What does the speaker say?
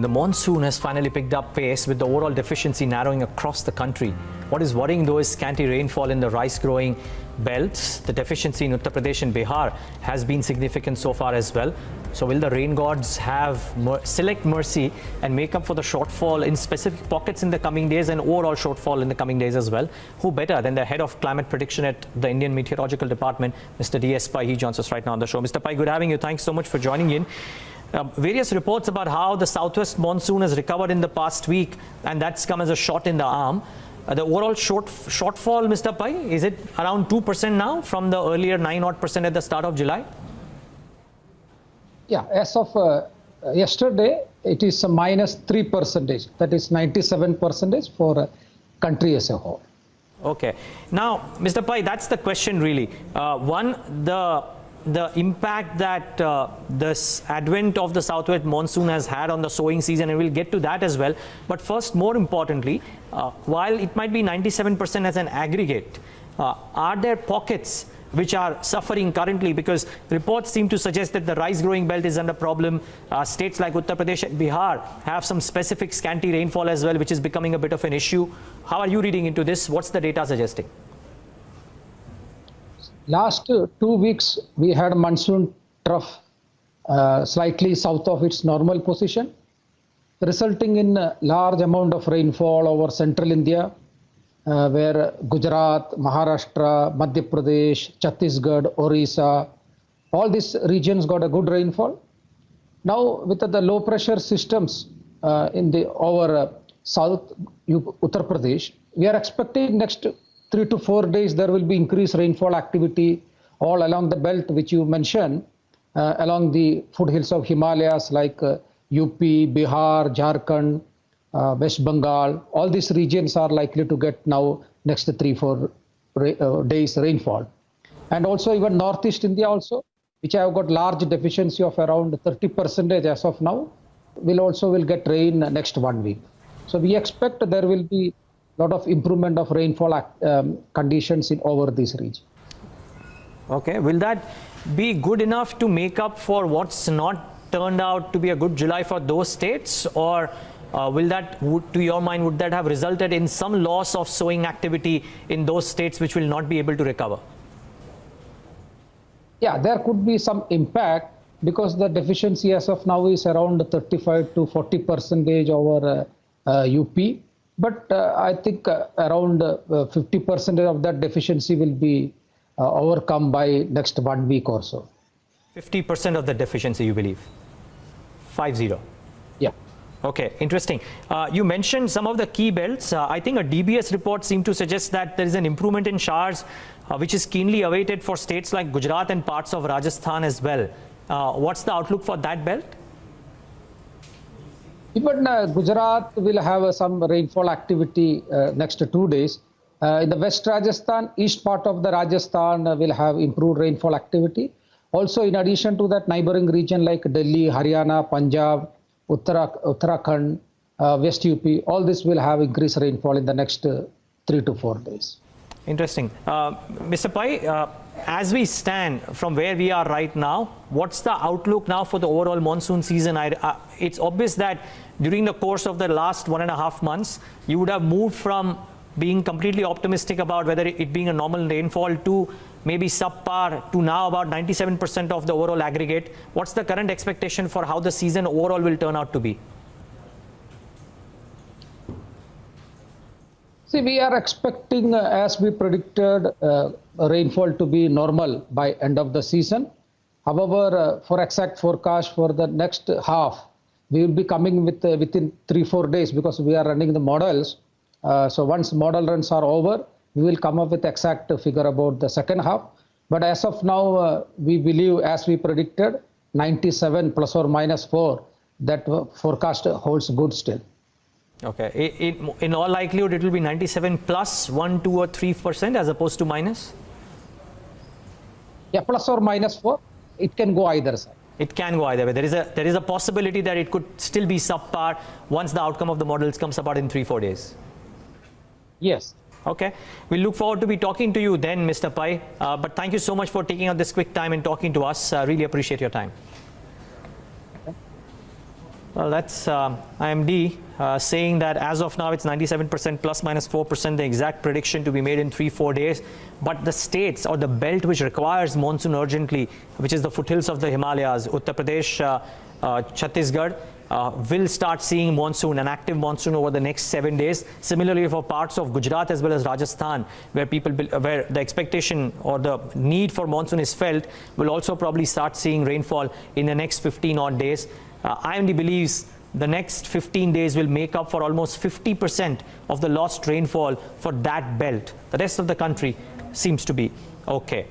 The monsoon has finally picked up pace with the overall deficiency narrowing across the country. What is worrying though is scanty rainfall in the rice-growing belts. The deficiency in Uttar Pradesh and Bihar has been significant so far as well. So will the rain gods select mercy and make up for the shortfall in specific pockets in the coming days and overall shortfall in the coming days as well? Who better than the head of climate prediction at the Indian Meteorological Department, Mr. DS Pai. He joins us right now on the show. Mr. Pai, good having you. Thanks so much for joining in. Various reports about how the southwest monsoon has recovered in the past week, and that's come as a shot in the arm. The overall shortfall, Mr. Pai, is it around 2% now from the earlier 9% at the start of July? Yeah, as of yesterday, it is a minus 3%. That is 97% for country as a whole. Okay. Now, Mr. Pai, that's the question really. One, the impact that this advent of the southwest monsoon has had on the sowing season, and we'll get to that as well. But first, more importantly, while it might be 97% as an aggregate, are there pockets which are suffering currently? Because reports seem to suggest that the rice-growing belt is under problem. States like Uttar Pradesh and Bihar have some specific scanty rainfall as well, which is becoming a bit of an issue. How are you reading into this? What's the data suggesting? Last 2 weeks, we had monsoon trough slightly south of its normal position, resulting in a large amount of rainfall over central India, where Gujarat, Maharashtra, Madhya Pradesh, Chhattisgarh, Orissa, all these regions got a good rainfall. Now, with the low pressure systems over south Uttar Pradesh, we are expecting next 3 to 4 days there will be increased rainfall activity all along the belt which you mentioned, along the foothills of Himalayas like UP, Bihar, Jharkhand, West Bengal. All these regions are likely to get now next 3-4 days rainfall. And also even Northeast India also, which have got large deficiency of around 30% as of now, will get rain next 1 week. So we expect there will be lot of improvement of rainfall conditions over this region. Okay, will that be good enough to make up for what's not turned out to be a good July for those states, or will that, to your mind, would that have resulted in some loss of sowing activity in those states which will not be able to recover? Yeah, there could be some impact because the deficiency as of now is around 35 to 40% over UP. But I think around 50% of that deficiency will be overcome by next 1 week or so. 50% of the deficiency, you believe? 50? Yeah. Okay, interesting. You mentioned some of the key belts. I think a DBS report seemed to suggest that there is an improvement in showers, which is keenly awaited for states like Gujarat and parts of Rajasthan as well. What's the outlook for that belt? Even Gujarat will have some rainfall activity next 2 days. In the West Rajasthan, east part of the Rajasthan will have improved rainfall activity. Also, in addition to that, neighboring region like Delhi, Haryana, Punjab, Uttarakhand, West UP, all this will have increased rainfall in the next 3 to 4 days. Interesting. Mr. Pai, as we stand from where we are right now, what's the outlook now for the overall monsoon season? It's obvious that during the course of the last 1.5 months, you would have moved from being completely optimistic about whether it being a normal rainfall to maybe subpar to now about 97% of the overall aggregate. What's the current expectation for how the season overall will turn out to be? See, we are expecting, as we predicted, rainfall to be normal by end of the season. However, for exact forecast for the next half, we will be coming with within 3-4 days because we are running the models. So once model runs are over, we will come up with exact figure about the second half. But as of now, we believe, as we predicted, 97 plus or minus 4, that forecast holds good still. Okay. In all likelihood, it will be 97 plus 1, 2 or 3% as opposed to minus? Yeah, plus or minus 4. It can go either side. It can go either way. There is a possibility that it could still be subpar once the outcome of the models comes about in 3-4 days. Yes. Okay. We look forward to be talking to you then, Mr. Pai. But thank you so much for taking out this quick time and talking to us. Really appreciate your time. Well, that's IMD saying that as of now it's 97% plus minus 4%, the exact prediction to be made in 3-4 days. But the states or the belt which requires monsoon urgently, which is the foothills of the Himalayas, Uttar Pradesh, Chhattisgarh, will start seeing monsoon, an active monsoon over the next 7 days. Similarly, for parts of Gujarat as well as Rajasthan, where where the expectation or the need for monsoon is felt, will also probably start seeing rainfall in the next 15 odd days. IMD believes the next 15 days will make up for almost 50% of the lost rainfall for that belt. The rest of the country seems to be okay.